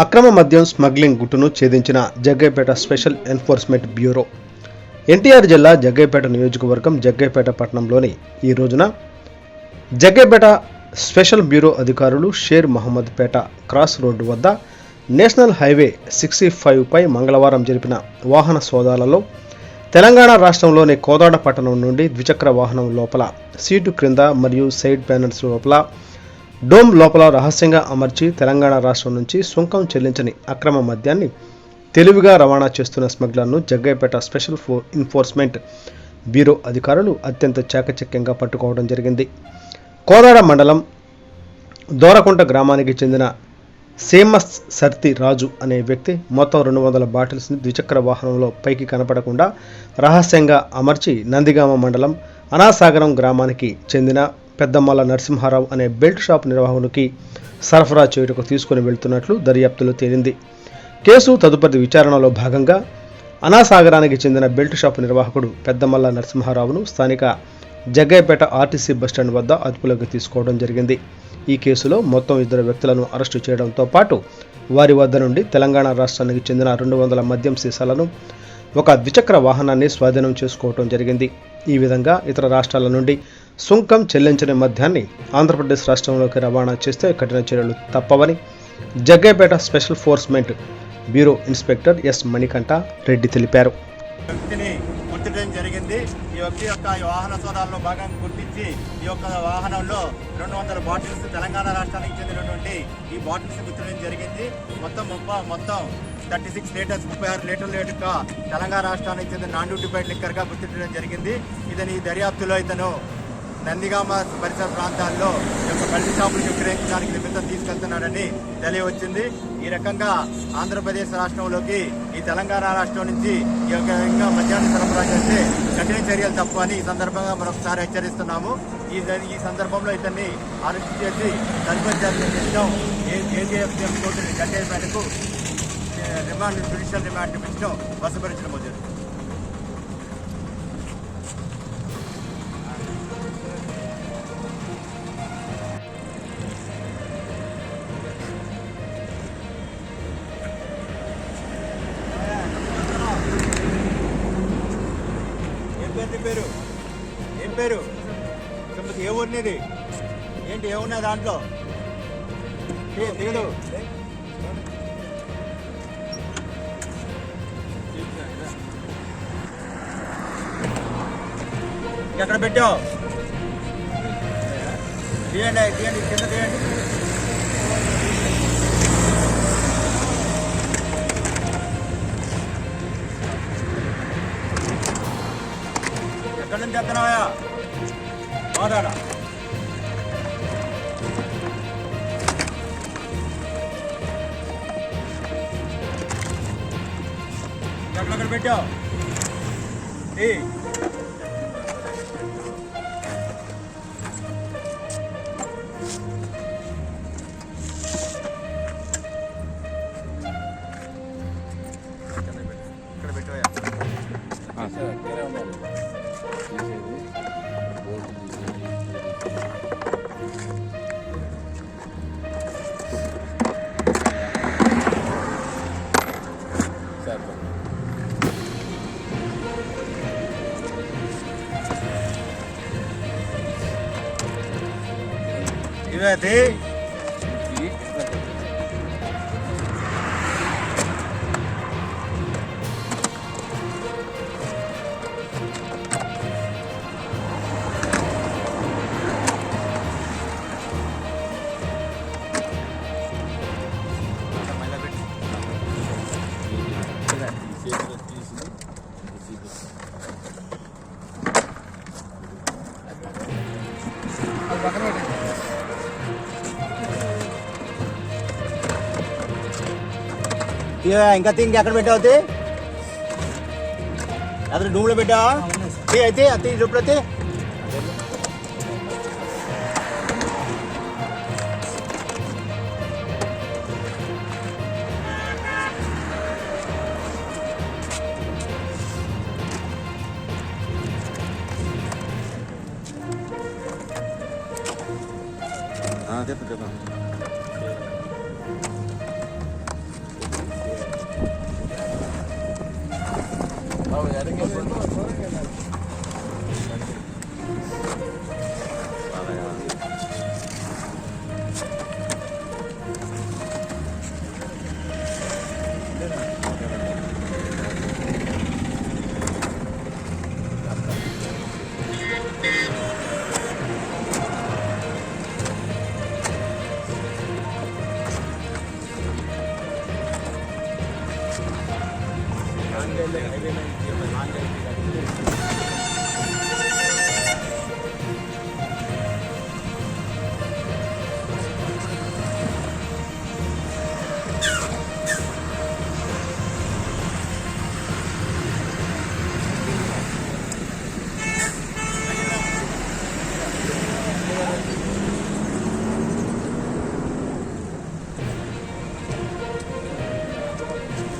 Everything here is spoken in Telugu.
అక్రమ మద్యం స్మగ్లింగ్ గుట్టును ఛేదించిన Jaggayyapeta special enforcement bureau. NTR జిల్లా జగ్గయ్యపేట నియోజకవర్గం జగ్గయ్యపేట పట్టణంలోని ఈ రోజున జగ్గయ్యపేట స్పెషల్ బ్యూరో అధికారులు షేర్ మహమ్మద్ పేట క్రాస్ రోడ్డు వద్ద నేషనల్ హైవే 65పై మంగళవారం జరిపిన వాహన సోదాలలో తెలంగాణ రాష్ట్రంలోని కోదాడ పట్టణం నుండి ద్విచక్ర వాహనం లోపల సీటు క్రింద మరియు సైడ్ ప్యానెల్స్ లోపల డోమ్ లోపల రహస్యంగా అమర్చి తెలంగాణ రాష్ట్రం నుంచి సుంకం చెల్లించని అక్రమ మద్యాన్ని తెలివిగా రవాణా చేస్తున్న స్మగ్లర్ను జగ్గయ్యపేట స్పెషల్ ఎన్ఫోర్స్మెంట్ బ్యూరో అధికారులు అత్యంత చాకచక్యంగా పట్టుకోవడం జరిగింది. కోదాడ మండలం దోరకుంట గ్రామానికి చెందిన సేమస్ సర్తి రాజు అనే వ్యక్తి మొత్తం 200 బాటిల్స్ని ద్విచక్ర వాహనంలో పైకి కనపడకుండా రహస్యంగా అమర్చి నందిగామ మండలం అనాసాగరం గ్రామానికి చెందిన పెద్దమల్ల నరసింహారావు అనే బెల్ట్ షాప్ నిర్వాహకునికి సరఫరా చేయుటకు తీసుకుని వెళ్తున్నట్లు దర్యాప్తులో తేలింది. కేసు తదుపరి విచారణలో భాగంగా అనాసాగరానికి చెందిన బెల్ట్ షాప్ నిర్వాహకుడు పెద్దమల్ల నరసింహారావును స్థానిక జగ్గయ్యపేట ఆర్టీసీ బస్టాండ్ వద్ద అదుపులోకి తీసుకోవడం జరిగింది. ఈ కేసులో మొత్తం 2 వ్యక్తులను అరెస్టు చేయడంతో పాటు వారి వద్ద నుండి తెలంగాణ రాష్ట్రానికి చెందిన 200 మద్యం సీసాలను, ఒక ద్విచక్ర వాహనాన్ని స్వాధీనం చేసుకోవడం జరిగింది. ఈ విధంగా ఇతర రాష్ట్రాల నుండి సుంకం చెల్లించని మద్యాన్ని ఆంధ్రప్రదేశ్ రాష్ట్రంలోకి రవాణా చేస్తే కఠిన చర్యలు తప్పవని Jaggayyapeta special enforcement bureau inspector S Manikanta Reddy తెలిపారు. గుర్తించడం జరిగింది. ఈ వ్యక్తి యొక్క వాహన సోదాల్లో భాగంగా గుర్తించి ఈ యొక్క వాహనంలో 200 బాటిల్స్ తెలంగాణ రాష్ట్రానికి చెందినటువంటి ఈ బాటిల్స్ గుర్తించడం జరిగింది. మొత్తం 36 లీటర్స్ 36 లీటర్ల యొక్క తెలంగాణ రాష్ట్రానికి చెందిన నాన్ డ్యూటిఫైడ్ లిక్కర్గా గుర్తించడం జరిగింది. ఇతని దర్యాప్తులో ఇతను నందిగామ పరిసర ప్రాంతాల్లో యొక్క బెల్ట్ షాపులు విక్రయించడానికి నిమిత్తం తీసుకెళ్తున్నాడని తెలియవచ్చింది. ఈ రకంగా ఆంధ్రప్రదేశ్ రాష్ట్రంలోకి ఈ తెలంగాణ రాష్ట్రం నుంచి ఈ యొక్క మద్యాన్ని సరఫరా చేస్తే కఠిన చర్యలు తప్పు అని ఈ సందర్భంగా మరొకసారి హెచ్చరిస్తున్నాము. ఈ సందర్భంలో ఇతన్ని అరెస్ట్ చేసి తదుపరి ఏజీఎఫ్సీఎం కోర్టు జగ్గయ్యపేటకు జ్యుడిషియల్ రిమాండ్ పిటిషన్ వసూపరచడం జరుగుతుంది. ఏం పేరు ఏ ఊరినిది ఏంటి ఏమున్నా దాంట్లో దిగదు ఎక్కడ పెట్టావు తీయండి కింద తీయండి. ఎక్కడి నుంచి ఎత్తనావా మాట్లాడా ఎక్కడ పెట్టావు ఇక్కడ పెట్టాయా ఇవైతే ఇంకా ఎక్కడ పెట్టావు అతను డూమ్లో పెట్టావా అయితే అతి ఎప్పుడైతే చెప్పండి హైవే